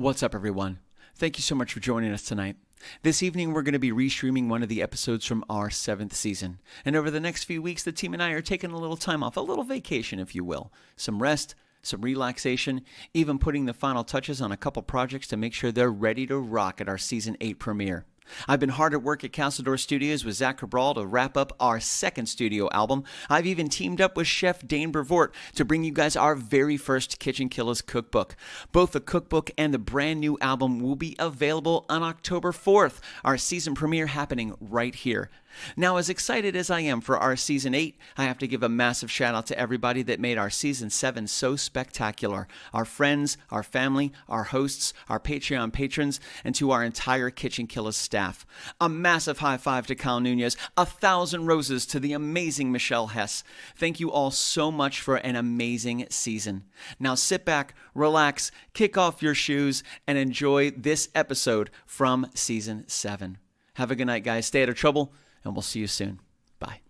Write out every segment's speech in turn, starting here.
What's up, everyone? Thank you so much for joining us tonight. This evening, we're going to be restreaming one of the episodes from our 7th season. And over the next few weeks, the team and I are taking a little time off, a little vacation, if you will. Some rest, some relaxation, even putting the final touches on a couple projects to make sure they're ready to rock at our Season 8 premiere. I've been hard at work at Castledor Studios with Zach Cabral to wrap up our second studio album. I've even teamed up with Chef Dane Brevoort to bring you guys our very first KitchenKillaz cookbook. Both the cookbook and the brand new album will be available on October 4th, our season premiere happening right here. Now, as excited as I am for our Season 8, I have to give a massive shout out to everybody that made our Season 7 so spectacular. Our friends, our family, our hosts, our Patreon patrons, and to our entire KitchenKillaz staff. A massive high five to Kyle Nunez, 1,000 roses to the amazing Michelle Hess. Thank you all so much for an amazing season. Now sit back, relax, kick off your shoes, and enjoy this episode from Season 7. Have a good night, guys. Stay out of trouble. And we'll see you soon. Bye.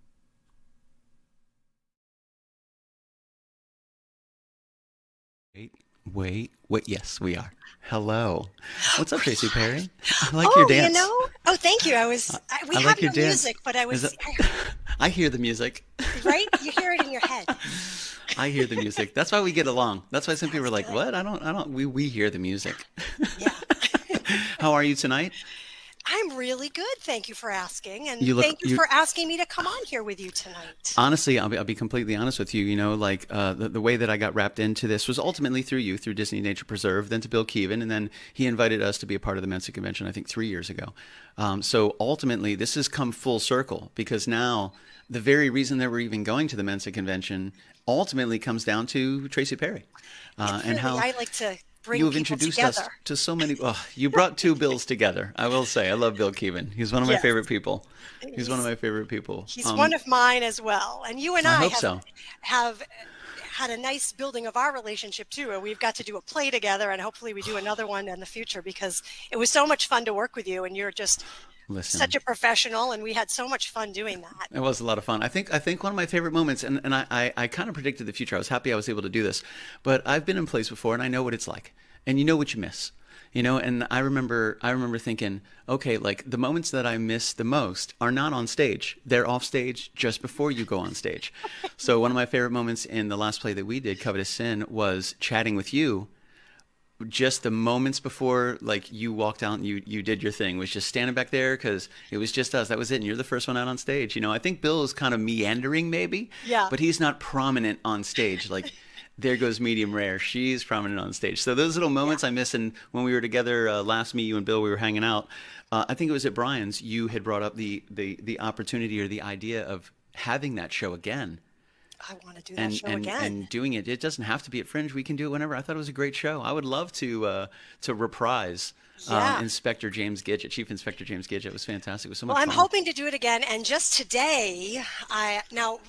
Wait. Yes, we are. Hello. What's up, Tracy Perry? I like your dance. Oh, thank you. We I have like no your dance. music, but I hear the music. right? You hear it in your head. I hear the music. That's why we get along. That's why some people are like, good. what? We hear the music. Yeah. How are you tonight? I'm really good. Thank you for asking. And thank you for asking me to come on here with you tonight. Honestly, I'll be completely honest with you. You know, like the way that I got wrapped into this was ultimately through you, through Disney Nature Preserve, then to Bill Keevan, and then he invited us to be a part of the Mensa convention, I think 3 years ago. So ultimately, this has come full circle because now the very reason that we're even going to the Mensa convention ultimately comes down to Tracy Perry. And how I like to bring you have people introduced together. us to so many. Oh, you brought two Bills together. I will say, I love Bill Keevan. He's one of my Yes. favorite people. He's one of my favorite people. He's one of mine as well. And you and I hope so. have had a nice building of our relationship too. And we've got to do a play together, and hopefully we do another one in the future because it was so much fun to work with you, and you're just such a professional, and we had so much fun doing that. It was a lot of fun. I think one of my favorite moments, and I kind of predicted the future. I was happy I was able to do this, but I've been in place before, and I know what it's like, and you know what you miss. You know, and I remember thinking, okay, like the moments that I miss the most are not on stage. They're off stage just before you go on stage. So one of my favorite moments in the last play that we did, Covetous Sin, was chatting with you just the moments before, like, you walked out and you did your thing, was just standing back there because it was just us. That was it. And you're the first one out on stage. You know, I think Bill is kind of meandering maybe, Yeah. but he's not prominent on stage. Like, there goes Medium Rare. She's prominent on stage. So those little moments I miss. And when we were together last, me, you and Bill, we were hanging out. I think it was at Brian's. You had brought up the opportunity or the idea of having that show again. I want to do that show again. And doing it. It doesn't have to be at Fringe. We can do it whenever. I thought it was a great show. I would love to reprise Inspector James Gidget, Chief Inspector James Gidget. It was fantastic. It was so much fun. I'm hoping to do it again. And just today, now,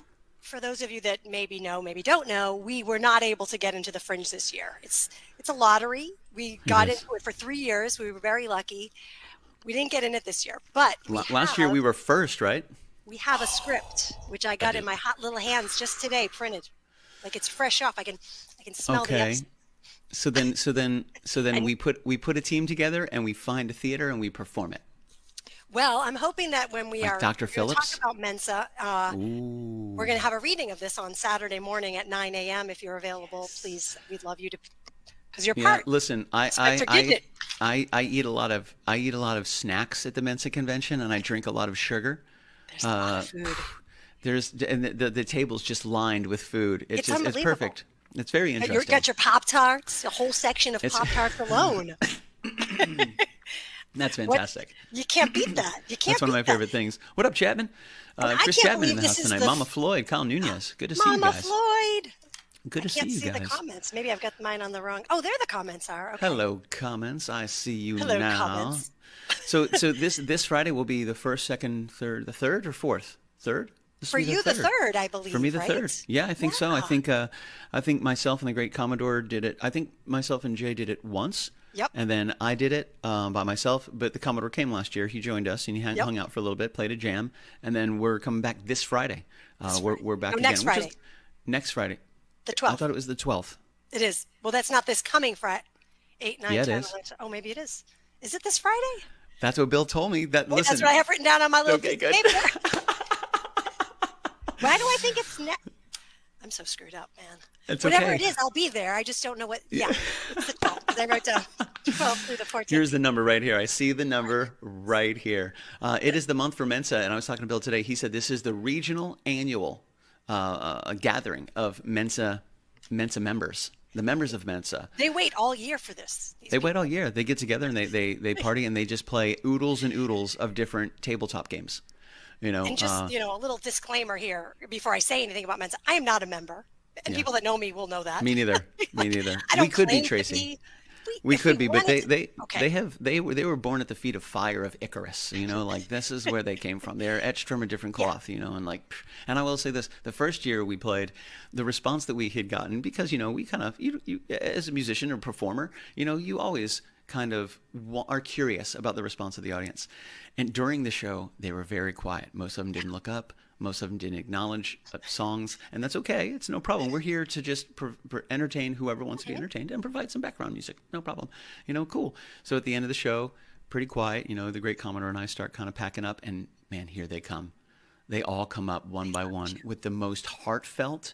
for those of you that maybe know, maybe don't know, we were not able to get into the Fringe this year. It's a lottery. We got into it for 3 years. We were very lucky. We didn't get in it this year. But last year we were first, right? We have a script, which I got in my hot little hands just today, printed. Like it's fresh off. I can smell the Okay. episode. So then we put a team together and we find a theater and we perform it. Well, I'm hoping that when we Like are Dr. Phillips? talk about Mensa, we're going to have a reading of this on Saturday morning at 9 a.m. If you're available, please. We'd love you to, because you're part. Listen, Inspector Gidget. I eat a lot of snacks at the Mensa convention and I drink a lot of sugar. There's a lot of food. And the table's just lined with food. It's unbelievable. perfect. It's very interesting. You've got your Pop-Tarts, a whole section of Pop-Tarts alone. That's fantastic. You can't beat that. You can't. That's one of my favorite things. What up, Chapman? Chris Chapman in the house tonight. Mama Floyd, Kyle Nunez. Good to see you Mama guys. Floyd. Good to see you guys. I can't see the comments. Maybe I've got mine on the wrong. Oh, there the comments are. Okay. Hello, comments. I see you Hello, now. comments. So this Friday will be the first, second, third, the third or fourth? Third? For you, the third, I believe. For me, the right? third. Yeah, I think so. I think myself and the great Commodore did it. I think myself and Jay did it once. Yep. And then I did it by myself. But the Commodore came last year. He joined us and he hung out for a little bit, played a jam, and then we're coming back this Friday. We're back again. Next Friday. Next Friday. The 12th. I thought it was the 12th. It is. Well, that's not this coming Friday. 8, 9, Yeah, it 10, is. 11. Oh, maybe it is. Is it this Friday? That's what Bill told me. That Oh, listen. that's what I have written down on my little Okay, piece of good. paper. Why do I think it's I'm so screwed up, man. It's Whatever okay. it is, I'll be there. I just don't know what. Yeah, it's the 12th. 'Cause I wrote down 12 through the 14th. Here's the number right here. I see the number right here. It is the month for Mensa, and I was talking to Bill today. He said this is the regional annual gathering of Mensa members, the members of Mensa. They wait all year for this. They wait all year. They get together and they party and they just play oodles and oodles of different tabletop games. And just, a little disclaimer here before I say anything about Mensa. I am not a member. And people that know me will know that. Me neither. Me neither. I don't We could be, claim to Tracy. be. We If could be, but wanted to- they were born at the feet of fire of Icarus. Like this is where they came from. They're etched from a different cloth. And I will say this: the first year we played, the response that we had gotten, because we kind of you as a musician or performer, you always kind of are curious about the response of the audience. And during the show, they were very quiet. Most of them didn't look up. Most of them didn't acknowledge songs, and that's okay. It's no problem. We're here to just entertain whoever wants to be entertained and provide some background music. No problem. Cool. So at the end of the show, pretty quiet. The great Commodore and I start kind of packing up, and man, here they come. They all come up one by one with the most heartfelt,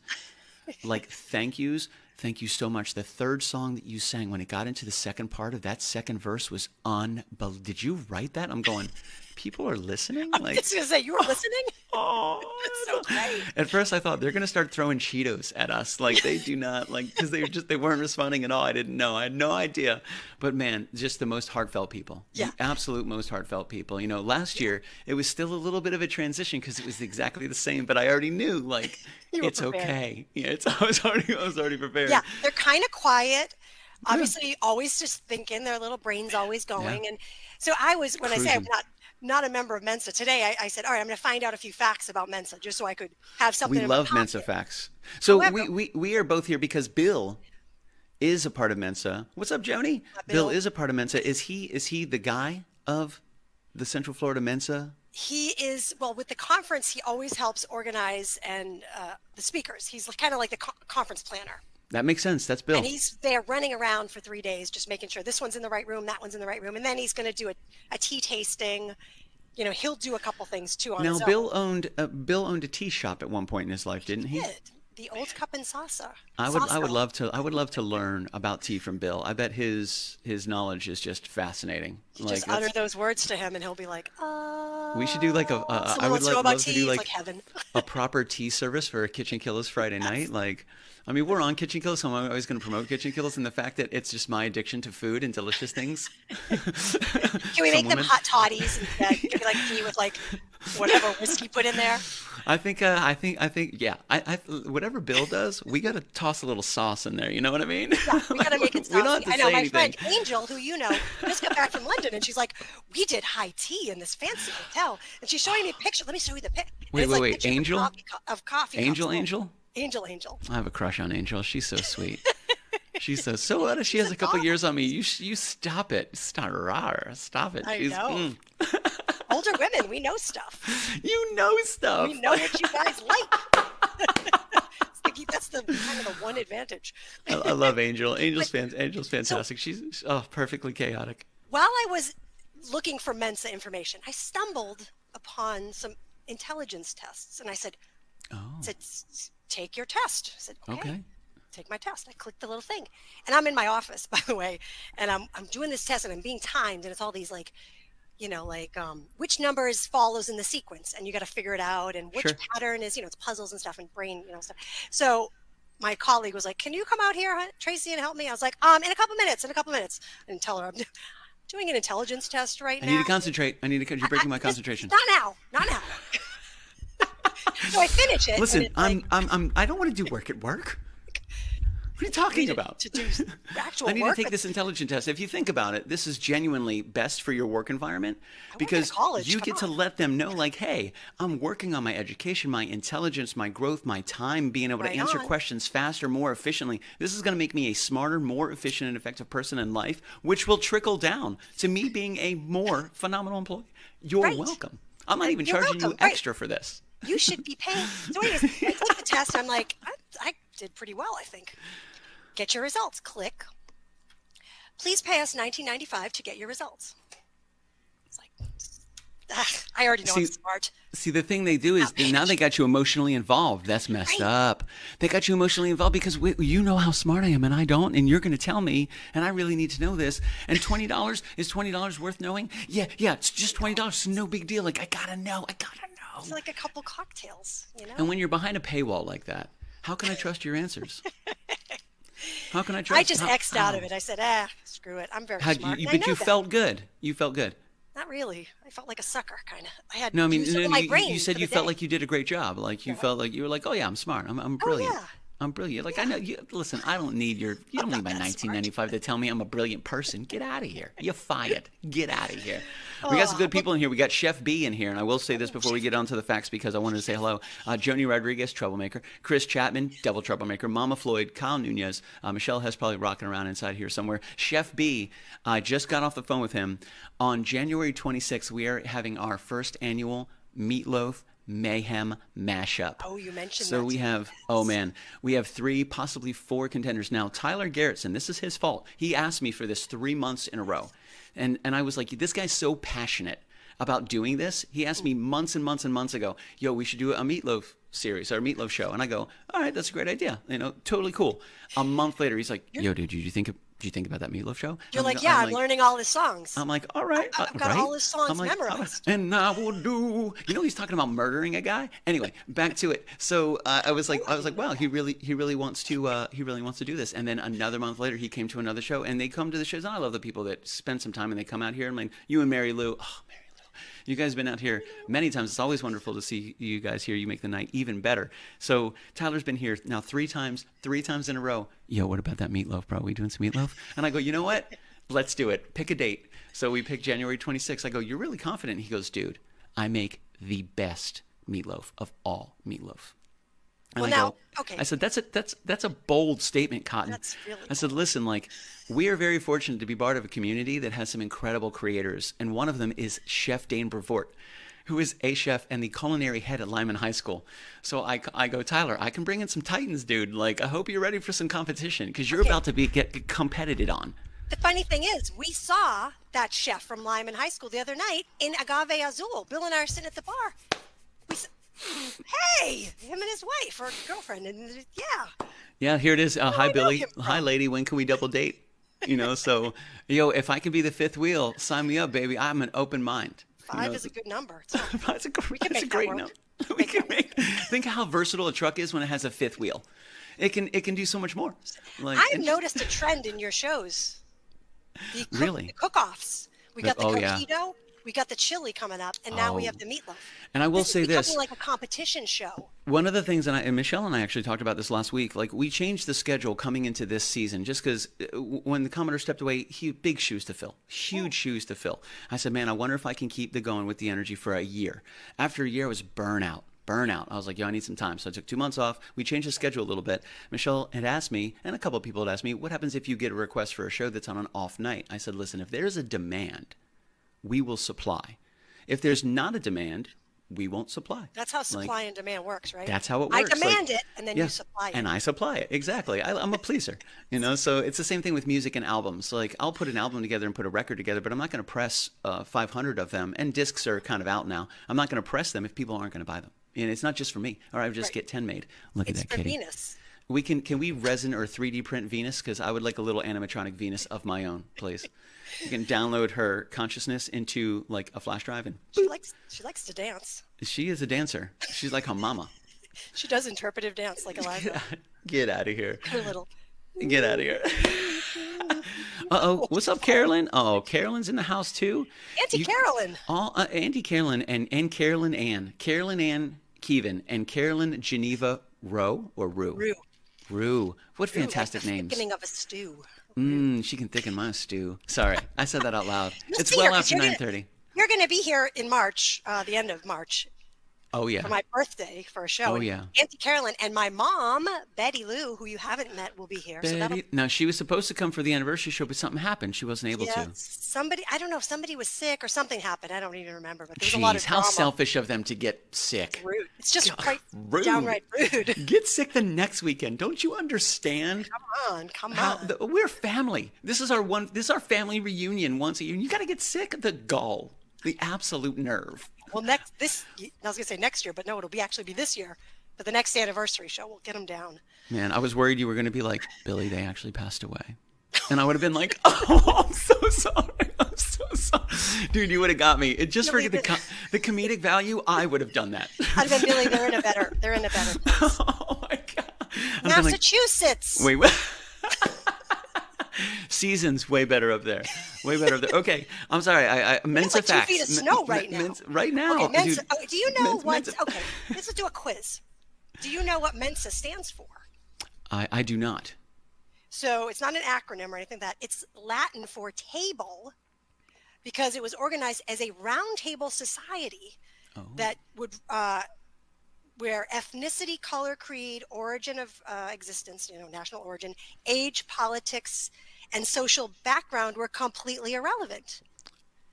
thank yous. Thank you so much. The third song that you sang, when it got into the second part of that second verse, was unbelievable. Did you write that? I'm going, people are listening? I was going to say, you were listening? Oh, That's so great. At first I thought they're going to start throwing Cheetos at us. They do not, because they weren't responding at all. I didn't know. I had no idea. But man, just the most heartfelt people. Yeah. The absolute most heartfelt people. Last year it was still a little bit of a transition because it was exactly the same, but I already knew it's prepared. Okay. Yeah, I was already prepared. Yeah, they're kind of quiet. Obviously, always just thinking, their little brain's always going. Yeah. And so when I say I'm Cruising. not a member of Mensa today, I said, all right, I'm going to find out a few facts about Mensa just so I could have something. We in my love pocket. Mensa facts. So However- we are both here because Bill is a part of Mensa. What's up, Joni? Bill is a part of Mensa. Is he the guy of the Central Florida Mensa? He is, with the conference, he always helps organize and the speakers. He's kind of like the conference planner. That makes sense. That's Bill. And he's there running around for 3 days, just making sure this one's in the right room, that one's in the right room. And then he's going to do a tea tasting. He'll do a couple things too on his own. Bill owned a tea shop at one point in his life, didn't he? He did. The Old Cup and Salsa. I would love to learn about tea from Bill. I bet his knowledge is just fascinating. Just utter those words to him, and he'll be like, We should do I would love to do like heaven. a proper tea service for a KitchenKillaz Friday night. We're on KitchenKillaz, so I'm always going to promote KitchenKillaz, and the fact that it's just my addiction to food and delicious things. Can we make them hot toddies instead? Maybe tea with whatever whiskey put in there. I think yeah. I whatever Bill does, we got to toss a little sauce in there. You know what I mean? Yeah, we got to make it We don't have saucy. to I know say my anything. friend Angel, who just got back from London, and she's like, "We did high tea in this fancy hotel," and she's showing me a picture. Let me show you the picture. Wait, Angel? Of coffee. Angel. Angel. I have a crush on Angel. She's so sweet. She's so what? She has a couple years on me. You stop it. Stop it. I know. Older women, we know stuff. You know stuff. We know what you guys like. That's the kind of the one advantage. I love Angel. Angel's fantastic. She's perfectly chaotic. While I was looking for Mensa information, I stumbled upon some intelligence tests, and I said, take your test. I said, okay. Take my test. I clicked the little thing, and I'm in my office, by the way, and I'm doing this test, and I'm being timed, and it's all these which numbers follows in the sequence, and you got to figure it out, and which pattern is, it's puzzles and stuff, and brain, stuff. So my colleague was like, "Can you come out here, Tracy, and help me?" I was like, in a couple minutes. I didn't tell her I'm doing an intelligence test right now. I need to concentrate. You're breaking my concentration. Not now. So I finish it. Listen, I don't want to do work at work. What are you talking about? To do actual I need work. to take this intelligence test. If you think about it, this is genuinely best for your work environment because you get to let them know, hey, I'm working on my education, my intelligence, my growth, my time, being able to answer questions faster, more efficiently. This is going to make me a smarter, more efficient, and effective person in life, which will trickle down to me being a more phenomenal employee. You're welcome. I'm not even charging you extra for this. You should be paying. So anyways, I take the test. I'm like, I did pretty well, I think. Get your results. Click. please pay us $19.95 to get your results. It's like, I already know I'm smart. See, the thing they do is now they got you emotionally involved. That's messed up. They got you emotionally involved because you know how smart I am and I don't, and you're going to tell me, and I really need to know this. And $20, is $20 worth knowing? Yeah, it's just $20. It's no big deal. Like, I got to know. It's like a couple cocktails, you know? And when you're behind a paywall like that, how can I trust your answers? How can I trust? I just X'd out of it. I said, screw it. I'm very smart. But you felt good. You felt good. Not really. I felt like a sucker, kind of. I had you said you felt like you did a great job. Like you felt like you were like, oh yeah, I'm smart. I'm brilliant. Oh, yeah. I'm brilliant. Like I know you. Listen, I don't need you don't need my 1995 to tell me I'm a brilliant person. Get out of here. You're fired. Get out of here. We got some good people in here. We got Chef B in here, and I will say this before we get on to the facts because I wanted to say hello. Joni Rodriguez, troublemaker. Chris Chapman, double troublemaker. Mama Floyd, Kyle Nunez. Michelle Hess probably rocking around inside here somewhere. Chef B, I just got off the phone with him. On January 26th, we are having our first annual Meatloaf Mayhem mashup. Oh, you mentioned that. So we have 3, possibly 4 contenders. Now, Tyler Garrettson, this is his fault. He asked me for this 3 months in a row. And I was like, this guy's so passionate about doing this. He asked me months and months and months ago, yo, we should do a Meatloaf series or a Meatloaf show. And I go, all right, that's a great idea. Totally cool. A month later, he's like, yo, dude, did you think about that Meatloaf show? You're like, yeah, I'm learning all his songs. I'm like, all right. I've got all his songs memorized. And I will do. He's talking about murdering a guy. Anyway, back to it. So I was like, wow, he really wants to do this. And then another month later, he came to another show, and they come to the shows. And I love the people that spend some time and they come out here. And like you and Mary Lou. Oh, Mary Lou. You guys have been out here many times. It's always wonderful to see you guys here. You make the night even better. So Tyler's been here now 3 times in a row. Yo, what about that meatloaf, bro? We doing some meatloaf? And I go, you know what? Let's do it. Pick a date. So we picked January 26th. I go, you're really confident? He goes, dude, I make the best meatloaf of all meatloaf. And okay. I said, that's a bold statement, Cotton. That's really I said, listen, like, we are very fortunate to be part of a community that has some incredible creators. And one of them is Chef Dane Brevoort, who is a chef and the culinary head at Lyman High School. So I go, Tyler, I can bring in some titans, dude. Like, I hope you're ready for some competition because you're about to get competed on. The funny thing is, we saw that chef from Lyman High School the other night in Agave Azul. Bill and I are sitting at the bar. We said, hey, him and his wife or girlfriend, and yeah, here it is. Hi, Billy. Hi, lady. When can we double date? So, if I can be the 5th wheel, sign me up, baby. I'm an open mind. 5 is a good number. It's a great number. We can think how versatile a truck is when it has a 5th wheel. It can do so much more. I've noticed a trend in your shows. The cook-offs. We got the coquito. We got the chili coming up, and now we have the meatloaf. And I will say this. It's becoming like a competition show. One of the things, and Michelle and I actually talked about this last week, like we changed the schedule coming into this season just because when the Commodore stepped away, big shoes to fill, huge shoes to fill. I said, man, I wonder if I can keep going with the energy for a year. After a year, I was burnout. I was like, I need some time. So I took 2 months off. We changed the schedule a little bit. Michelle had asked me, and a couple of people had asked me, what happens if you get a request for a show that's on an off night? I said, listen, if there's a demand, we will supply. If there's not a demand, we won't supply. That's how supply and demand works, right? That's how it works. I demand it, and then you supply it. And I supply it. Exactly. I'm a pleaser. So it's the same thing with music and albums. Like I'll put an album together and put a record together, but I'm not going to press 500 of them. And discs are kind of out now. I'm not going to press them if people aren't going to buy them. And it's not just for me. Or I would just get 10 made. Look at that kitty. Venus. Can we resin or 3D print Venus? Because I would like a little animatronic Venus of my own, please. You can download her consciousness into like a flash drive and she likes to dance. She is a dancer. She's like her mama. She does interpretive dance like Eliza. Get out of here. Her little. Get out of here. What's up, Carolyn? Oh, Carolyn's in the house too. Auntie Carolyn. Auntie Carolyn and Carolyn Ann. Carolyn Ann Keevan and Carolyn Geneva Rowe or Rue. Rue. What fantastic names. Thickening of a stew. She can thicken my stew. Sorry, I said that out loud. It's well after 9:30. You're going to be here in March, the end of March. Oh, yeah. for my birthday for a show. Oh, And yeah. Auntie Carolyn and my mom, Betty Lou, who you haven't met, will be here. So that'll Betty. Now, she was supposed to come for the anniversary show, but something happened. She wasn't able yeah, to. somebody, I don't know if somebody was sick or something happened. I don't even remember, but there was a lot Jeez, of how drama. selfish of them to get sick. Rude. It's just quite Rude. downright rude. Get sick the next weekend. Don't you understand? Come on. We're family. This is our family reunion once a year. You got to get sick. The gall, the absolute nerve. Well, I was going to say next year, but no, it'll actually be this year. But the next anniversary show, we'll get them down. Man, I was worried you were going to be like, Billy, they actually passed away. And I would have been like, oh, I'm so sorry. I'm so sorry. Dude, you would have got me. Just for the comedic value, I would have done that. I'd have been Billy, they're in a better place. Oh, my God. Massachusetts. Wait. Season's way better up there. Way better up there. Okay, I'm sorry. Mensa like 2 facts. feet of snow right now. Right now. Okay, Mensa. Dude, do you know what? Mensa. Okay, let's do a quiz. Do you know what Mensa stands for? I do not. So it's not an acronym or anything like that. It's Latin for table, because it was organized as a round table society that would where ethnicity, color, creed, origin of existence, national origin, age, politics, and social background were completely irrelevant.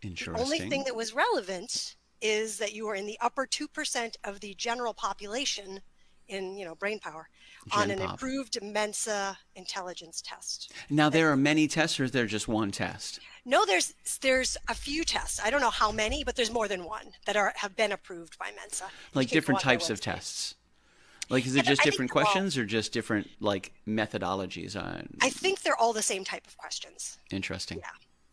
Interesting. The only thing that was relevant is that you were in the upper 2% of the general population in, brain power on an improved Mensa intelligence test. Now, there are many tests, or is there just one test? No, there's a few tests. I don't know how many, but there's more than one that have been approved by Mensa. Like different types of tests? Like, is it just different questions or just different, like, methodologies? I think they're all the same type of questions. Interesting.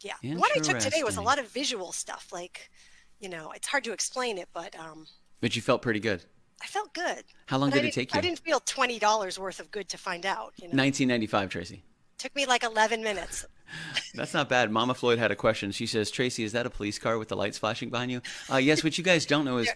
Yeah. The one I took today was a lot of visual stuff. Like, it's hard to explain it, but... But you felt pretty good? I felt good. How long did it take you? I didn't feel $20 worth of good to find out. $19.95, Tracy. Took me like 11 minutes. That's not bad. Mama Floyd had a question. She says, Tracy, is that a police car with the lights flashing behind you? Yes, what you guys don't know is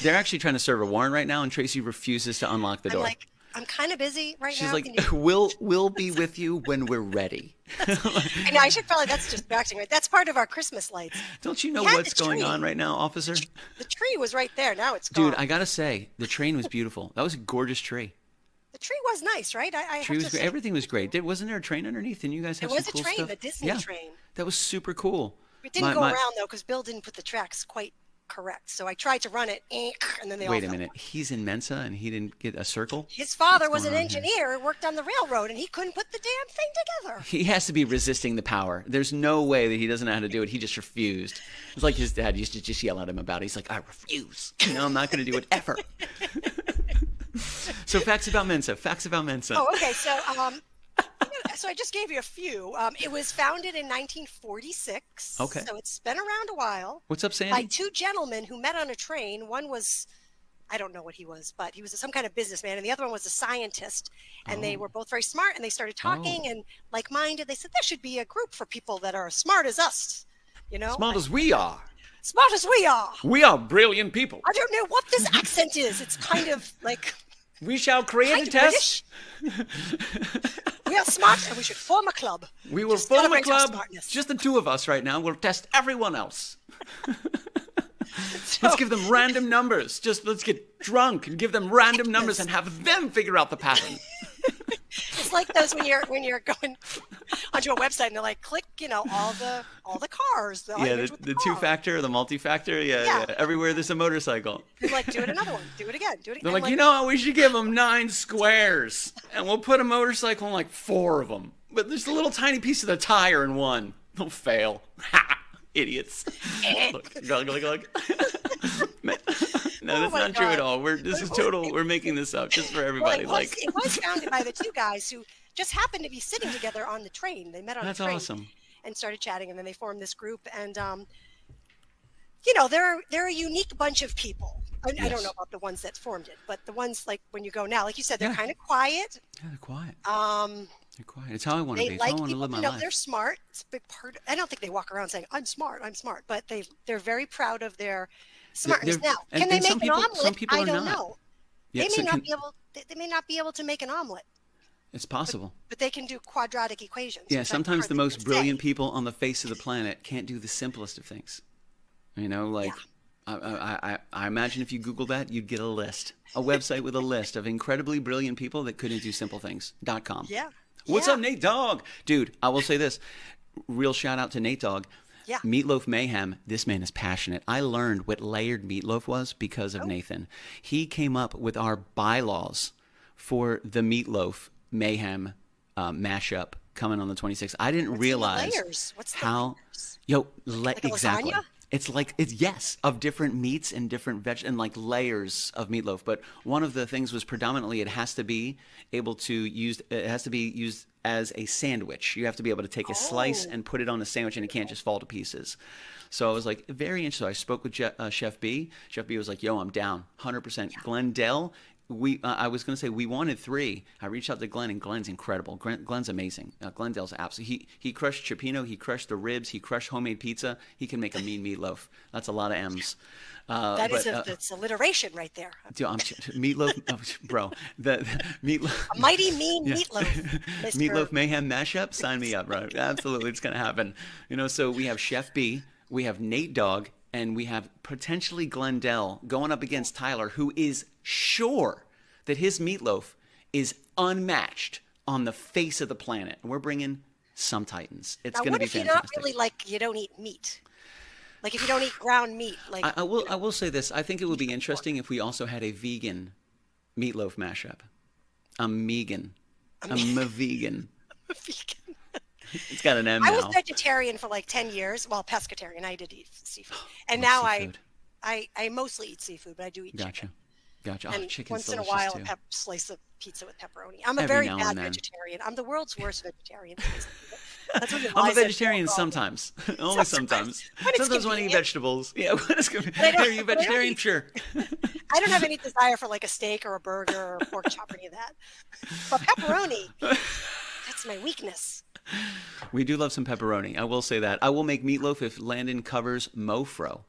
they're actually trying to serve a warrant right now, and Tracy refuses to unlock the door. I'm like, I'm kind of busy right now. She's like, we'll be with you when we're ready. And I should probably, that's distracting, right? That's part of our Christmas lights. Don't you know what's going on right now, officer? The tree was right there. Now it's gone. Dude, I got to say, the train was beautiful. That was a gorgeous tree. The tree was nice, right? Everything was great. Wasn't there a train underneath? And you guys have some cool stuff? It was a train, the Disney train. That was super cool. It didn't go around, though, because Bill didn't put the tracks quite correct. So I tried to run it, and then they all Wait a minute. He's in Mensa, and he didn't get a circle? His father was an engineer and worked on the railroad, and he couldn't put the damn thing together. He has to be resisting the power. There's no way that he doesn't know how to do it. He just refused. It's like his dad used to just yell at him about it. He's like, I refuse. I'm not going to do it ever. So facts about Mensa. Oh, okay. So I just gave you a few. It was founded in 1946. Okay. So it's been around a while. What's up, Sandy? By two gentlemen who met on a train. One was, I don't know what he was, but he was some kind of businessman, and the other one was a scientist. And they were both very smart, and they started talking and like-minded. They said there should be a group for people that are as smart as us. Smart as we are. Smart as we are. We are brilliant people. I don't know what this accent is. It's kind of like... We shall create a test. We are smart, and we should form a club. We will form a club. Just the two of us right now. We'll test everyone else. Let's give them random numbers. Let's get drunk and give them random numbers and have them figure out the pattern. It's like those when you're going onto a website and they're like, click, all the cars. The two-factor, the multi-factor. Yeah. Everywhere there's a motorcycle. They're like, do it another one. Do it again. Do it again. They're like, what? We should give them 9 squares, and we'll put a motorcycle in like 4 of them. But there's a little tiny piece of the tire in one. They'll fail. Ha! Idiots. Look. No, that's not true at all. We're making this up just for everybody. Well, it was founded by the two guys who just happened to be sitting together on the train. They met on the train. That's awesome. And started chatting, and then they formed this group. And they're a unique bunch of people. I don't know about the ones that formed it, but the ones like when you go now, like you said, they're kind of quiet. Yeah, they're quiet. They're quiet. It's how I want to be. It's how I want to live my life. They're smart. It's a big part. I don't think they walk around saying, I'm smart, but they're very proud of their smartness. Now, can they make an omelet? Some people I are don't not. know. They may not be able to make an omelet. It's possible. But they can do quadratic equations. Yeah, sometimes the most brilliant people on the face of the planet can't do the simplest of things. I imagine if you Google that, you'd get a website with a list of incredibly brilliant people that couldn't do simple things.com. Yeah. What's Yeah. up, Nate Dogg? Dude, I will say this. Real shout out to Nate Dogg. Yeah. Meatloaf Mayhem, this man is passionate. I learned what layered meatloaf was because of Nathan. He came up with our bylaws for the Meatloaf Mayhem mashup coming on the 26th. I didn't realize layers? What's the how layers? like exactly. lasagna? It's yes, of different meats and different and like layers of meatloaf. But one of the things was predominantly it has to be used as a sandwich. You have to be able to take a slice and put it on a sandwich, and it can't just fall to pieces. So I was like very interested. So I spoke with Chef B. Chef B was like, "Yo, I'm down, 100%." Glendale. I was going to say we wanted 3. I reached out to Glenn, and Glenn's incredible. Glenn's amazing. Glendale's absolutely. He crushed cioppino. He crushed the ribs. He crushed homemade pizza. He can make a mean meatloaf. That's a lot of M's. That's alliteration right there. Dude, meatloaf, bro. The meatloaf. A mighty mean meatloaf. Mr. Meatloaf Mayhem mashup. Sign me up, bro. Absolutely, it's going to happen. So we have Chef B, we have Nate Dogg, and we have potentially Glendale going up against Tyler, who is sure that his meatloaf is unmatched on the face of the planet. And we're bringing some titans. It's going to be fantastic. What if you don't eat meat? Like if you don't eat ground meat? Like I will say this. I think it would be interesting if we also had a vegan meatloaf mashup. I'm vegan. I'm a vegan. vegan. It's got an M now. I was vegetarian for like 10 years. Well, pescatarian. I did eat seafood. And now I mostly eat seafood, but I do eat chicken. Gotcha. And chicken's once in a delicious while, too. a slice of pizza with pepperoni. I'm a Every very now bad and then. vegetarian. I'm the world's worst vegetarian. That's what I'm a Eliza vegetarian told me. sometimes. Only sometimes. When it's Sometimes when I eat convenient. vegetables. Yeah, when it's convenient. I Are you vegetarian? Sure. I don't have any desire for like a steak or a burger or a pork chop or any of that. But pepperoni, that's my weakness. We do love some pepperoni. I will say that. I will make meatloaf if Landon covers Mofro.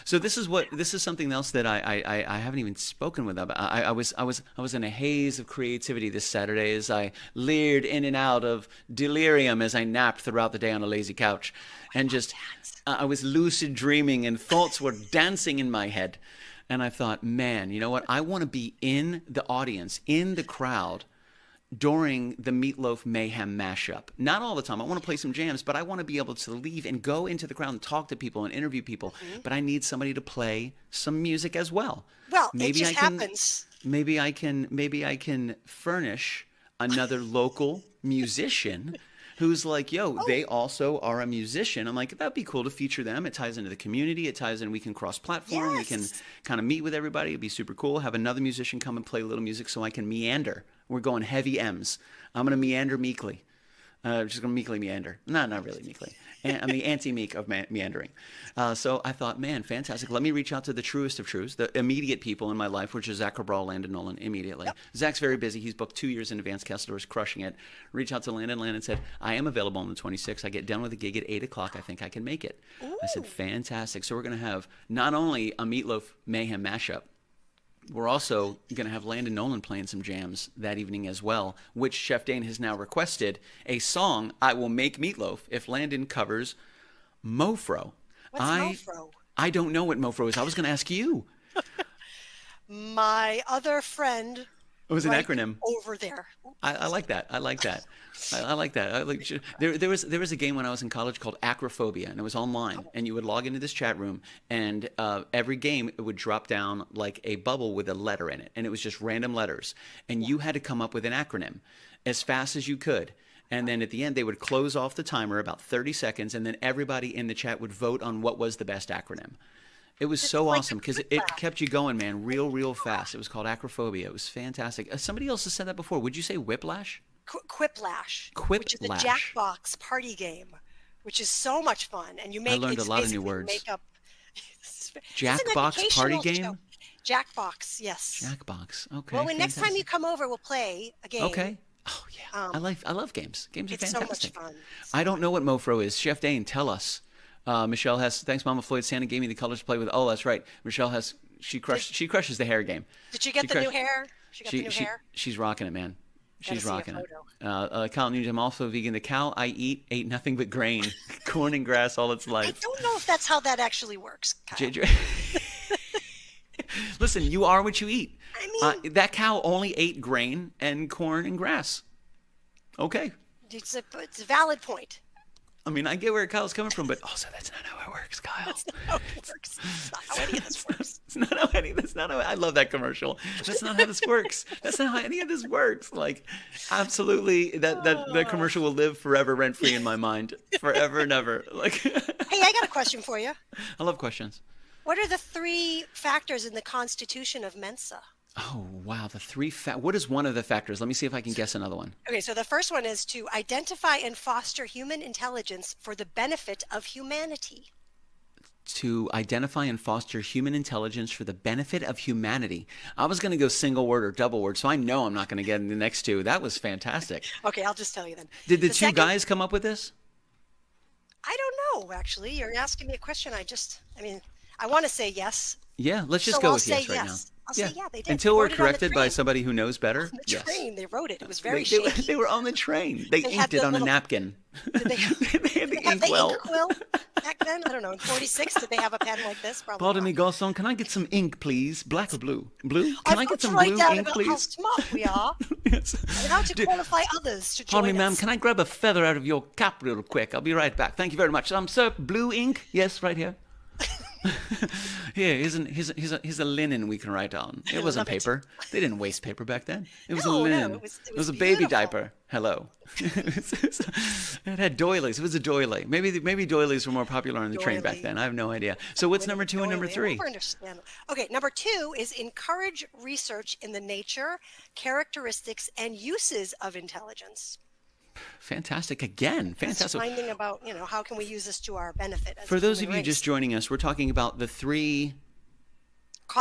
So this is something else that I haven't even spoken with about. I was in a haze of creativity this Saturday as I leered in and out of delirium as I napped throughout the day on a lazy couch, and just I was lucid dreaming and thoughts were dancing in my head, and I thought, man, you know what? I want to be in the audience, in the crowd, during the Meatloaf Mayhem mashup. Not all the time. I want to play some jams, but I want to be able to leave and go into the crowd and talk to people and interview people. But I need somebody to play some music as well. Well, it just happens. Maybe I can furnish another local musician who's like, yo, they also are a musician. I'm like, that'd be cool to feature them. It ties into the community. It ties in. We can cross-platform. Yes. We can kind of meet with everybody. It'd be super cool. Have another musician come and play a little music so I can meander. We're going heavy M's. I'm going to meander meekly. Just going to meekly meander. No, not really meekly. I'm the anti-meek of meandering. So I thought, man, fantastic. Let me reach out to the truest of truths, the immediate people in my life, which is Zach Cabral, Landon Nolan, immediately. Yep. Zach's very busy. He's booked 2 years in advance. Kessler is crushing it. Reach out to Landon. Landon said, I am available on the 26th. I get done with the gig at 8 o'clock. I think I can make it. Ooh. I said, fantastic. So we're going to have not only a Meatloaf Mayhem mashup, we're also going to have Landon Nolan playing some jams that evening as well, which Chef Dane has now requested a song, I Will Make Meatloaf, if Landon covers Mofro. What's Mofro? I don't know what Mofro is. I was going to ask you. My other friend. It was an acronym. Over there. I like that. I like that. There was a game when I was in college called Acrophobia, and it was online. And you would log into this chat room, and every game it would drop down like a bubble with a letter in it, and it was just random letters, and you had to come up with an acronym as fast as you could. And then at the end, they would close off the timer about 30 seconds, and then everybody in the chat would vote on what was the best acronym. It was so awesome because it kept you going, man, real fast. It was called Acrophobia. It was fantastic. Somebody else has said that before. Would you say Whiplash? Quiplash. Which is a Jackbox party game, which is so much fun. And you make. I learned a lot of new words. Make up. Jackbox party game? Show. Jackbox, yes. Jackbox. Okay. Well, next time you come over, we'll play a game. Okay. Oh yeah, I love games. Games are fantastic. So much fun. I don't know what Mofro is. Chef Dane, tell us. Michelle has. Thanks, Mama Floyd. Santa gave me the colors to play with. Oh, that's right. Michelle has. She crushes the hair game. Did you get the new hair? She got the new hair. She's rocking it, man. She's rocking it. Kyle News, I'm also vegan. The cow I ate nothing but grain. Corn and grass all its I life. don't know if that's how that actually works, Kyle. JJ. Listen, you are what you eat. I mean, that cow only ate grain and corn and grass. Okay. it's a valid point. I mean, I get where Kyle's coming from, but also that's not how it works, Kyle. That's not how it works. That's not how any of this works. That's not how I love that commercial. That's not how this works. That's not how any of this works. Like, absolutely, that commercial will live forever rent-free in my mind. Forever and ever. Like, Hey, I got a question for you. I love questions. What are the 3 factors in the Constitution of Mensa? Oh, wow. What is one of the factors? Let me see if I can guess another one. Okay, so the first one is to identify and foster human intelligence for the benefit of humanity. To identify and foster human intelligence for the benefit of humanity. I was going to go single word or double word, so I know I'm not going to get in the next 2. That was fantastic. Okay, I'll just tell you then. Did the 2 guys come up with this? I don't know, actually. You're asking me a question. I want to say yes. Yeah, let's just So go I'll with yes say right yes. now. I'll say, yeah, they did. Until They we're wrote it on the corrected by train. somebody who knows better. On the Yes. train, they wrote it. It was very They shaky. were on the train. They They inked had it the on a little- napkin. Did they have, They had did the they have the inkwell. inkwell back then? I don't know. In 46, did they have a pen like this? Probably Pardon not. me, garçon, can I get some ink, please? Black or blue? Blue? I've Can I got get to some write blue down ink, about how please? smart we are Yes. and how to qualify others to join Pardon me, ma'am, us. can I grab a feather out of your cap real quick? I'll be right back. Thank you very much. Sir, blue ink? Yes, right here. Here, here's a linen we can write on. It wasn't love it. paper. They didn't waste paper back then. It was a No, no, linen. it was a baby beautiful. diaper. Hello. It had doilies. It was a doily. Maybe doilies were more popular on the train back Doily. then. I have no idea. So what's number 2 and number 3? Okay, number 2 is encourage research in the nature, characteristics, and uses of intelligence. Fantastic. Again, It's fantastic. finding about, how can we use this to our benefit as For a those of human you race. just joining us, we're talking about the 3.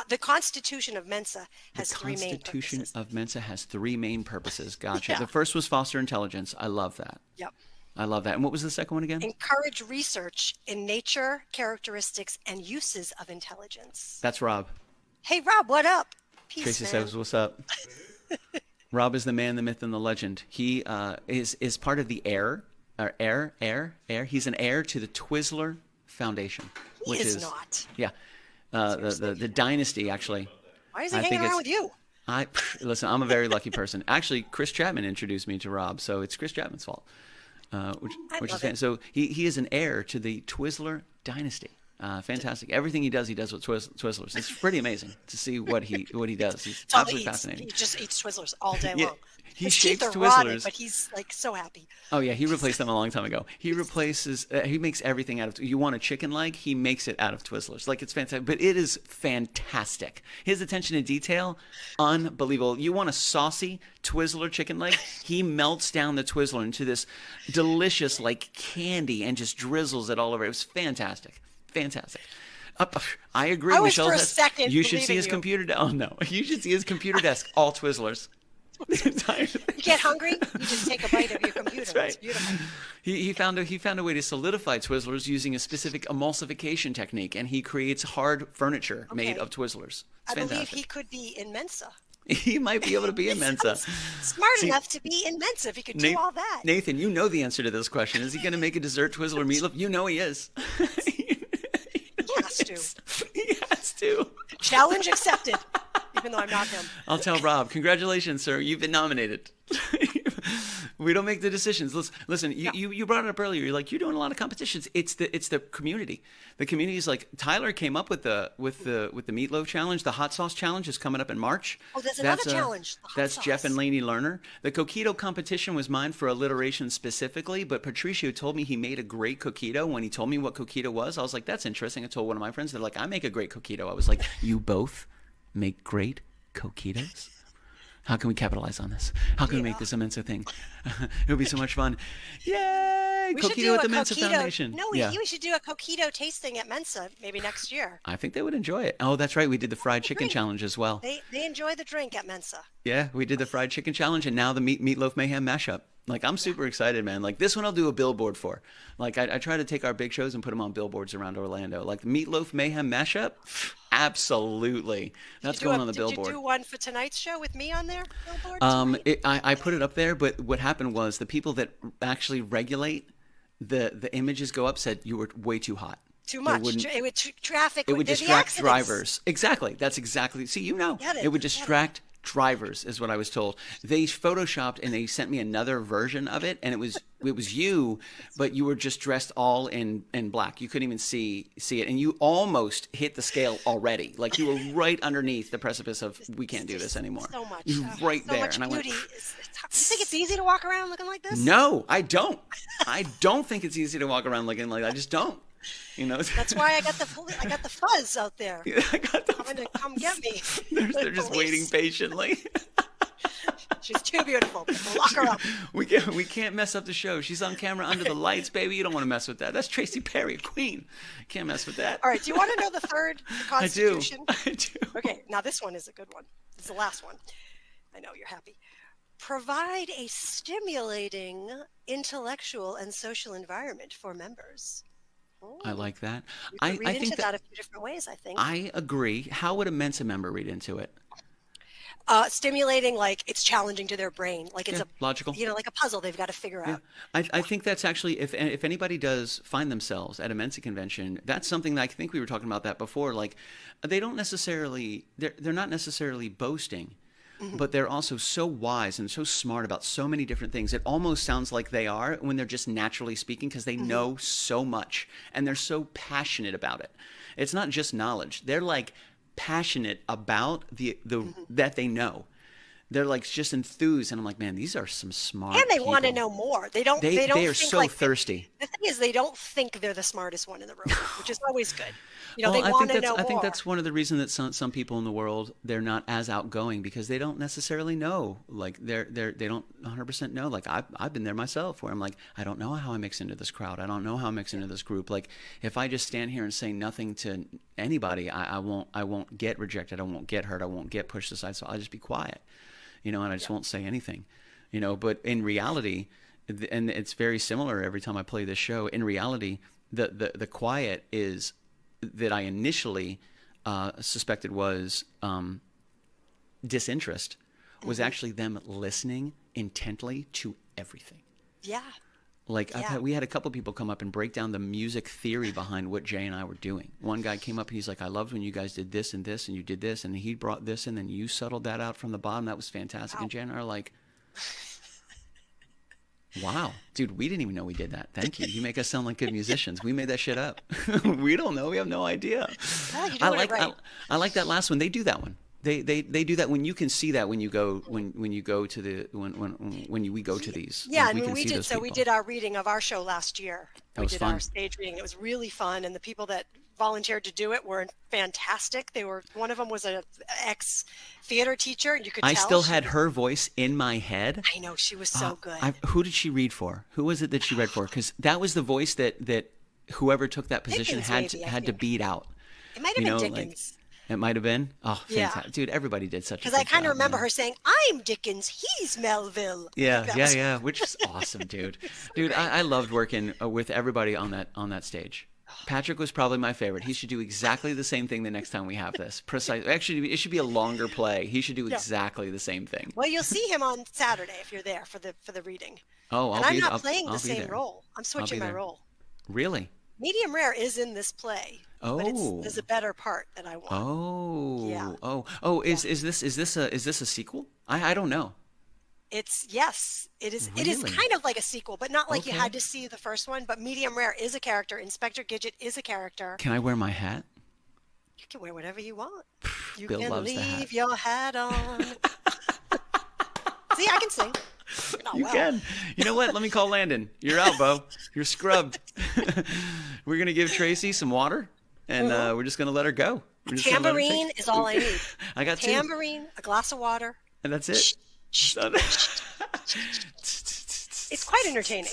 The Constitution of Mensa has The 3 main Constitution purposes. of Mensa has 3 main purposes. Gotcha. Yeah. The first was foster intelligence. I love that. Yep. I love that. And what was the second one again? Encourage research in nature, characteristics, and uses of intelligence. That's Rob. Hey, Rob, what up? Peace, Tracy man. says, "What's up?" Rob is the man, the myth, and the legend. He is part of the heir. He's an heir to the Twizzler Foundation, He which is not. Yeah, the dynasty actually. Why is he I hanging think around with you? Listen, I'm a very lucky person. Actually, Chris Chapman introduced me to Rob, so it's Chris Chapman's fault. Which love is it. fantastic. So he is an heir to the Twizzler dynasty. Fantastic. Everything he does with Twizzlers. It's pretty amazing to see what he does. He's It's all he absolutely eats. fascinating. He just eats Twizzlers all day Yeah, long. he His shapes teeth are rotted, Twizzlers. but he's like so happy. Oh yeah, he replaced them a long time ago. He replaces. He makes everything out of. You want a chicken leg? He makes it out of Twizzlers. Like it's fantastic, but it is fantastic. His attention to detail, unbelievable. You want a saucy Twizzler chicken leg? He melts down the Twizzler into this delicious like candy and just drizzles it all over. It was fantastic, fantastic. I agree. I was Michelle for a says second you should see believing his you. computer. Oh no, you should see his computer desk. All Twizzlers. The entire thing. You get hungry, you just take a bite of your computer. That's right. It's beautiful. He found a way to solidify Twizzlers using a specific emulsification technique, and he creates hard furniture made Okay. of Twizzlers. It's I believe fantastic. he could be in Mensa. He might be able to be in Mensa. Smart See- enough to be in Mensa if he could do all that. Nathan, you know the answer to this question. Is he going to make a dessert Twizzler meatloaf? You know he is. He has to. He has to. Challenge accepted, even though I'm not him. I'll tell Rob, congratulations, sir. You've been nominated. We don't make the decisions. Listen, you brought it up earlier. You're like, you're doing a lot of competitions. It's the community. The community is like, Tyler came up with the meatloaf challenge. The hot sauce challenge is coming up in March. Oh, there's another challenge, the hot That's Jeff sauce. and Lainey Lerner. The coquito competition was mine for alliteration specifically, but Patricio told me he made a great coquito. When he told me what coquito was, I was like, that's interesting. I told one of my friends, they're like, I make a great coquito. I was like, you both make great coquitos? How can we capitalize on this? How can we make this a Mensa thing? It would be so much fun. Yay! We should do Coquito at a the Mensa coquito. Foundation. No, we should do a coquito tasting at Mensa maybe next year. I think they would enjoy it. Oh, that's right. We did the fried chicken Great. challenge as well. They enjoy the drink at Mensa. Yeah, we did the fried chicken challenge, and now the meatloaf mayhem mashup. Like, I'm super excited, man. Like, this one I'll do a billboard for. Like, I try to take our big shows and put them on billboards around Orlando. Like, the meatloaf mayhem mashup, absolutely. That's going on the billboard. Did you do one for tonight's show with me on there? Billboard tonight? I put it up there, but what happened was the people that actually regulate the images go up said you were way too hot. Too much. It would traffic. It would distract drivers. Exactly. That's exactly. See, it would distract drivers is what I was told. They photoshopped and they sent me another version of it, and it was you, but you were just dressed all in black. You couldn't even see it, and you almost hit the scale already. Like you were right underneath the precipice of we can't do this anymore. So much. You were right so there, much and I went. You think it's easy to walk around looking like this? No, I don't. I don't think it's easy to walk around looking like that. I just don't. That's why I got the fuzz out there. Yeah, I got the trying to come get me. They're just waiting patiently. She's too beautiful. Lock her up. We can't mess up the show. She's on camera under the lights, baby. You don't want to mess with that. That's Tracy Perry, Queen. Can't mess with that. All right. Do you want to know the third, the Constitution? I do. Okay. Now this one is a good one. It's the last one. I know you're happy. Provide a stimulating intellectual and social environment for members. I like that. I think into that a few different ways, I think. I agree. How would a Mensa member read into it? Stimulating, like it's challenging to their brain, like it's logical. Like a puzzle they've got to figure out. I think that's actually if anybody does find themselves at a Mensa convention, that's something that I think we were talking about that before. Like they don't necessarily they're not necessarily boasting. Mm-hmm. But they're also so wise and so smart about so many different things. It almost sounds like they are when they're just naturally speaking because they know so much and they're so passionate about it. It's not just knowledge. They're like passionate about the that they know. They're like just enthused, and I'm like, man, these are some smart and they people. Want to know more. They don't. They are think so like thirsty. The thing is, they don't think they're the smartest one in the room, which is always good. They I want to know more. I think that's one of the reasons that some people in the world they're not as outgoing because they don't necessarily know. Like they don't 100% know. Like I've been there myself, where I'm like, I don't know how I mix into this crowd. I don't know how I mix into this group. Like if I just stand here and say nothing to anybody, I won't get rejected. I won't get hurt. I won't get pushed aside. So I'll just be quiet. And I just won't say anything, but in reality, and it's very similar every time I play this show, in reality, the quiet is that I initially suspected was disinterest was actually them listening intently to everything. Yeah. Like we had a couple people come up and break down the music theory behind what Jay and I were doing. One guy came up and he's like, I loved when you guys did this and this and you did this and he brought this and then you settled that out from the bottom. That was fantastic. Wow. And Jay and I are like, wow, dude, we didn't even know we did that. Thank you. You make us sound like good musicians. We made that shit up. We don't know. We have no idea. I like that last one. They do that one. They do that when you can see that when you go when you go to the we go to these. Yeah, like, we did. So we did our reading of our show last year. That was fun. Our stage reading. It was really fun, and the people that volunteered to do it were fantastic. One of them was an ex theater teacher, and you could tell. I still had her voice in my head. I know, she was so good. Who did she read for? Who was it that she read for? Because that was the voice that whoever took that position Dickens, had to beat out. It might have been Dickens. It might have been. Oh, fantastic. Yeah. Dude, everybody did such a good job. Because I kind of remember her saying, I'm Dickens, he's Melville. Yeah, which is awesome, dude. Dude, I loved working with everybody on that stage. Patrick was probably my favorite. He should do exactly the same thing the next time we have this. Actually, it should be a longer play. He should do exactly the same thing. Well, you'll see him on Saturday if you're there for the reading. Oh, I'm not playing the same role. I'm switching my role. Really? Medium Rare is in this play. Oh, but there's a better part that I want. Oh, yeah. Oh. Is this a sequel? I don't know. Yes, it is. Really? It is kind of like a sequel, but not like you had to see the first one. But Medium Rare is a character. Inspector Gidget is a character. Can I wear my hat? You can wear whatever you want. You Bill can loves the hat. leave your hat on. See, I can sing. You can. You know what? Let me call Landon. You're out, Bo. You're scrubbed. We're going to give Tracy some water, and we're just going to let her go. Tambourine is all I need. I got tambourine, a glass of water. And that's it. It's quite entertaining.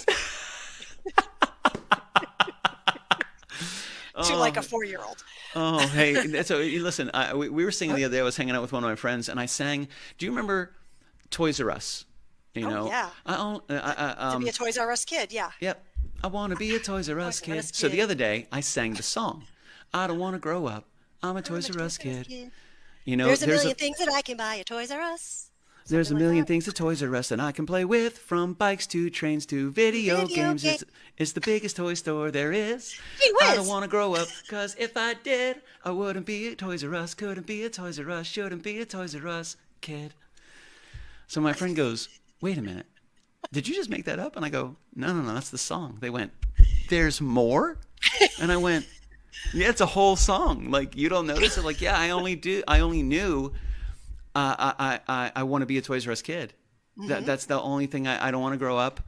To like a 4-year-old. Oh, hey. So listen, we were singing the other day. I was hanging out with one of my friends, and I sang, do you remember Toys R Us? Yeah. To be a Toys R Us kid, yeah. Yep. I want to be a Toys R Us kid. So the other day, I sang the song. I don't want to grow up. I'm a Toys R Us kid. There's a million things that I can buy at Toys R Us. There's a Something like million that. things at Toys R Us that I can play with, from bikes to trains to video games. It's the biggest toy store there is. Gee I don't whiz. want to grow up, cause if I did, I wouldn't be a Toys R Us, couldn't be a Toys R Us, shouldn't be a Toys R Us kid. So my friend goes, wait a minute, did you just make that up? And I go, no, that's the song. They went, there's more? And I went, yeah, it's a whole song. Like, you don't notice it? Like, yeah, I only knew I want to be a Toys R Us kid. Mm-hmm. That's the only thing. I don't want to grow up,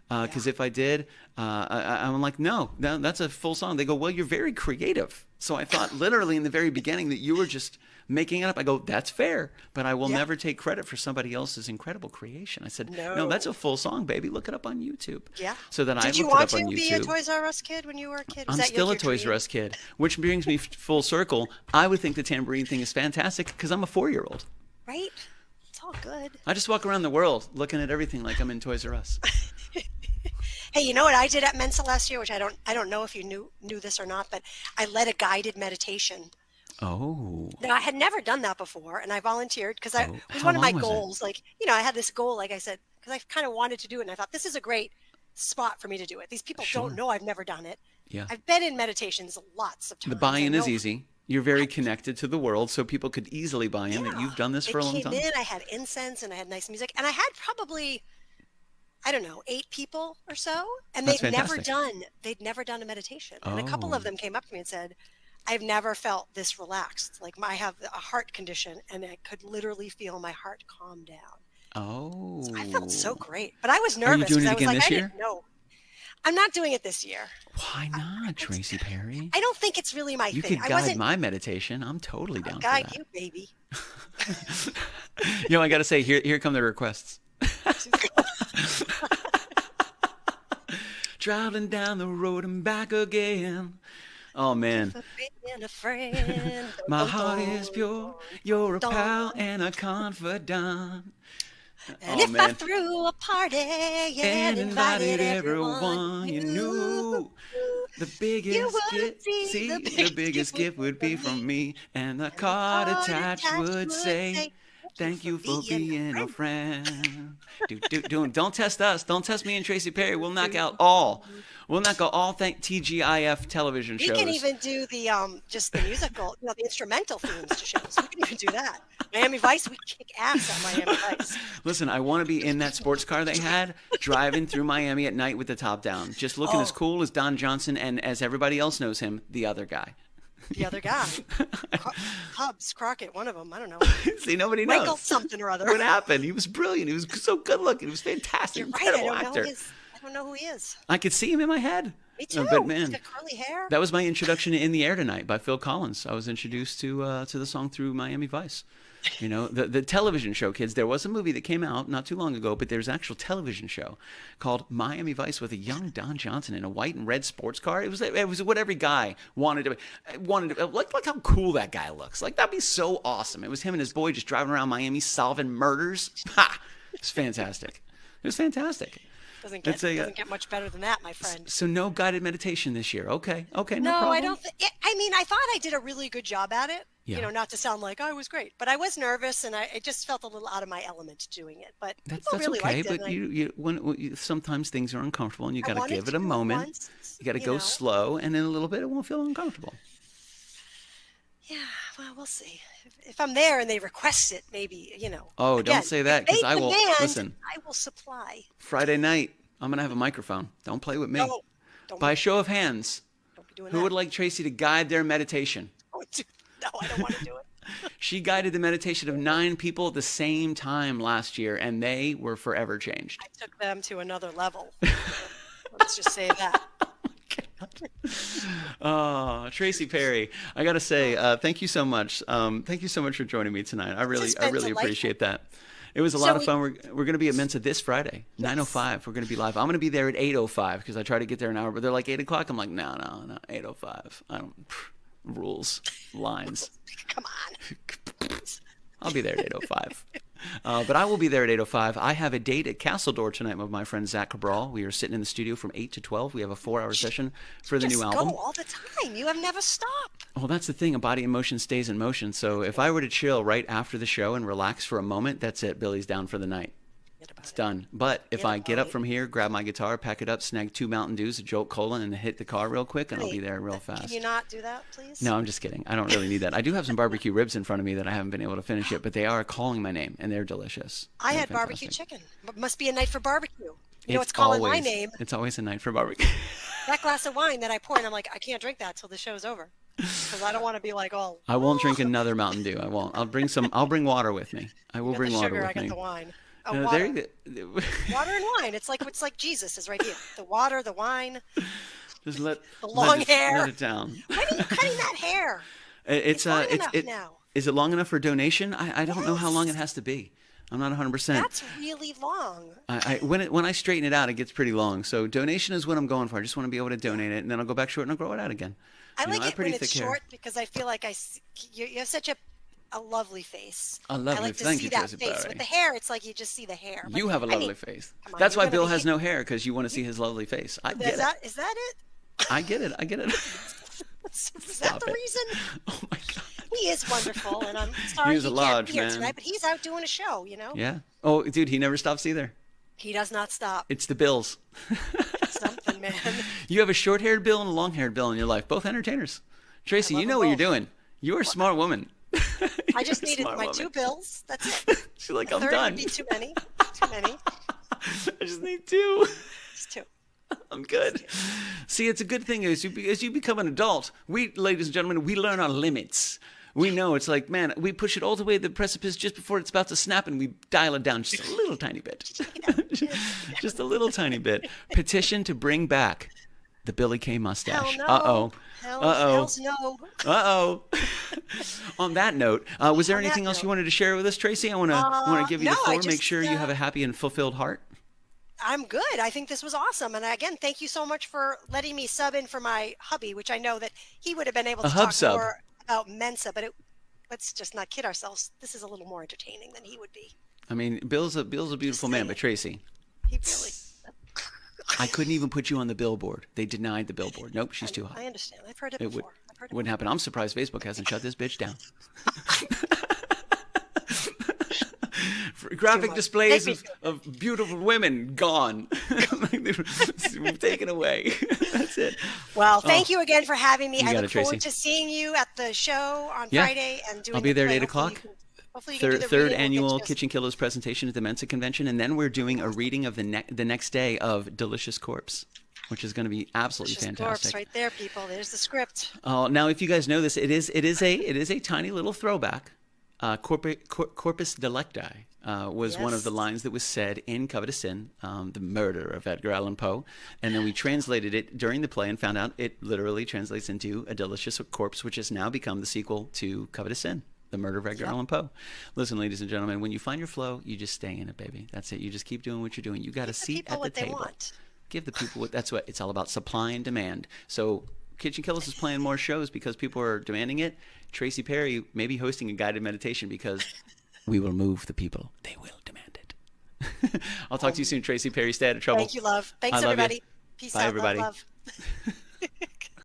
because if I did, I'm like, no, that's a full song. They go, well, you're very creative. So I thought literally in the very beginning that you were just making it up. I go, that's fair, but I will never take credit for somebody else's incredible creation. I said, no, that's a full song, baby. Look it up on YouTube. Yeah. So then I looked Did you it up want on to YouTube. be a Toys R Us kid when you were a kid? Was I'm that still a your Toys dream? R Us kid, which brings me full circle. I would think the tambourine thing is fantastic because I'm a 4-year-old. Right? It's all good. I just walk around the world looking at everything like I'm in Toys R Us. Hey, you know what I did at Mensa last year, which I don't know if you knew this or not, but I led a guided meditation. Oh. Now, I had never done that before, and I volunteered because it was How one of my long was it? goals. Like, I had this goal, like I said, because I kind of wanted to do it, and I thought this is a great spot for me to do it. These people don't know I've never done it. Yeah. I've been in meditations lots of times. The buy-in I is know- easy. You're very connected to the world, so people could easily buy in that you've done this for a long They time. came in, I had incense, and I had nice music, and I had probably, I don't know, 8 people or so, and That's they'd fantastic. never done a meditation. And a couple Oh. of them came up to me and said, I've never felt this relaxed. Like, I have a heart condition, and I could literally feel my heart calm down. Oh. So I felt so great, but I was Are you nervous doing it because I was again like, this I year? didn't know. I'm not doing it this year. Why not, Tracy Perry? I don't think it's really my You thing. could I guide wasn't my meditation. I'm totally down for guide that. you, baby. I got to say, here come the requests. Driving down the road and back again. Oh, man. For being a friend. My heart is pure. You're a pal and a confidant. And Oh, if I man. threw a party And invited everyone you knew. The biggest wouldn't gift, see the the biggest gift would be from me, and the card attached would say, "Thank you for being a friend." Don't test us. Don't test me and Tracy Perry. We'll knock out all. TGIF television We shows. can even do the just the musical, the instrumental themes to shows. We can even do that. Miami Vice, we kick ass at Miami Vice. Listen, I want to be in that sports car they had, driving through Miami at night with the top down, just looking as cool as Don Johnson and as everybody else knows him, the other guy. The other guy, Hubbs, Crockett, one of them. I don't know. See, nobody Michael knows something or other. what happened. He was brilliant. He was so good looking. He was fantastic. You're right. Incredible actor. I don't know who he is. I could see him in my head. Me too. But He's man, got curly hair. that was my introduction to "In the Air Tonight" by Phil Collins. I was introduced to the song through Miami Vice. The television show, kids. There was a movie that came out not too long ago, but there's an actual television show called Miami Vice with a young Don Johnson in a white and red sports car. It was what every guy wanted to like how cool that guy looks. Like, that'd be so awesome. It was him and his boy just driving around Miami solving murders. Ha! It was fantastic. It was fantastic. Doesn't It's get much better than that, my friend. So no guided meditation this year. Okay, no problem. No, I don't. I mean, I thought I did a really good job at it. Yeah. Not to sound like I was great, but I was nervous and I just felt a little out of my element doing it. But That's people really okay. liked it. But when sometimes things are uncomfortable and you got to wanted give it to a do it moment. once, You got to go slow, and in a little bit it won't feel uncomfortable. Yeah, well, we'll see. If I'm there and they request it, maybe, Oh, Again, don't say that, if they because I will demand, listen. I will supply. Friday night, I'm gonna have a microphone. Don't play with me. No, don't By show of hands, be doing who that. would like Tracy to guide their meditation? No, I don't want to do it. She guided the meditation of 9 people at the same time last year, and they were forever changed. I took them to another level. Let's just say that. Oh, Tracy Perry, I gotta say, thank you so much. Thank you so much for joining me tonight. I really delightful. appreciate that. It was a lot of fun. We're going to be at Mensa this Friday, 9:05. We're going to be live. I'm going to be there at 8:05 because I try to get there an hour, but they're like 8 o'clock. I'm like, no, 8:05. I don't rules, lines. Come on. I'll be there at 8:05. But I will be there at 8:05. I have a date at Castle Door tonight with my friend Zach Cabral. We are sitting in the studio from 8 to 12. We have a 4-hour session for the new album. Go all the time. You have never stopped. Well, that's the thing. A body in motion stays in motion. So if I were to chill right after the show and relax for a moment, that's it. Billy's down for the night. It's done. But if I get up from here, grab my guitar, pack it up, snag 2 Mountain Dews, a Jolt Cola, and hit the car real quick, and I'll be there real fast. Can you not do that, please? No, I'm just kidding. I don't really need that. I do have some barbecue ribs in front of me that I haven't been able to finish yet, but they are calling my name, and they're delicious. I had barbecue chicken. Must be a night for barbecue. You know, it's calling my name. It's always a night for barbecue. That glass of wine that I poured, I'm like, I can't drink that till the show's over, because I don't want to be like all. I won't drink another Mountain Dew. I won't. I'll bring water with me. I will bring water with me. I got the wine. Water. Water and wine. It's like Jesus is right here. The water, the wine. Just let the long hair. Let it down. When are you cutting that hair? It's long enough now. Is it long enough for donation? I don't know how long it has to be. I'm not 100%. That's really long. When I straighten it out, it gets pretty long. So donation is what I'm going for. I just want to be able to donate it, and then I'll go back short and I'll grow it out again. I like it when it's short because I feel like you have such a lovely face. I like to see that face. With the hair, it's like you just see the hair. You have a lovely face. That's why Bill has no hair, because you want to see his lovely face. Is that it? I get it. Is that the reason? Oh my God. He is wonderful, and I'm sorry he can't be here tonight, but he's out doing a show, you know? Yeah. Oh, dude, he never stops either. He does not stop. It's the Bills. Something, man. You have a short-haired Bill and a long-haired Bill in your life, both entertainers. Tracy, you know what you're doing. You're a smart woman. I just needed my 2 Bills. That's it. She's like, I'm done. done. Would be too many. Too many. I just need 2. Just 2. I'm good. See, it's a good thing as you become an adult, we, ladies and gentlemen, we learn our limits. We know it's like, man, we push it all the way to the precipice just before it's about to snap, and we dial it down just a little tiny bit. Just a little tiny bit. Petition to bring back the Billy K mustache. Hell no. Hells no. On that note, was there anything else you wanted to share with us, Tracy? I want to give you the floor. Make sure you have a happy and fulfilled heart. I'm good. I think this was awesome. And again, thank you so much for letting me sub in for my hubby, which I know that he would have been able to talk more about Mensa, but let's just not kid ourselves. This is a little more entertaining than he would be. I mean, Bill's a beautiful man, but Tracy. He really. I couldn't even put you on the billboard. They denied the billboard. Nope, she's too hot. I understand. I've heard it before. Wouldn't happen. I'm surprised Facebook hasn't shut this bitch down. Graphic displays of beautiful women gone. We've taken away. That's it. Well, thank you again for having me. I look forward to seeing you at the show on Friday and doing. I'll be there at 8 o'clock. Hopefully you can do the third annual KitchenKillaz presentation at the Mensa convention, and then we're doing a reading of the next day of Delicious Corpse, which is going to be absolutely fantastic. Corpse right there, people. There's the script. Now, if you guys know this, it is a tiny little throwback. Corpus delicti was one of the lines that was said in Covetous Sin, the murder of Edgar Allan Poe, and then we translated it during the play and found out it literally translates into A Delicious Corpse, which has now become the sequel to Covetous Sin, the murder of Edgar Allan Poe. Listen, ladies and gentlemen, when you find your flow, you just stay in it, baby. That's it. You just keep doing what you're doing. You got a seat at the table. Give the people what that's what it's all about, supply and demand. So KitchenKillaz is playing more shows because people are demanding it. Tracy Perry may be hosting a guided meditation because we will move the people. They will demand it. I'll talk to you soon, Tracy Perry. Stay out of trouble. Thank you, love. Thanks, everybody. Peace out. Bye, everybody. Love.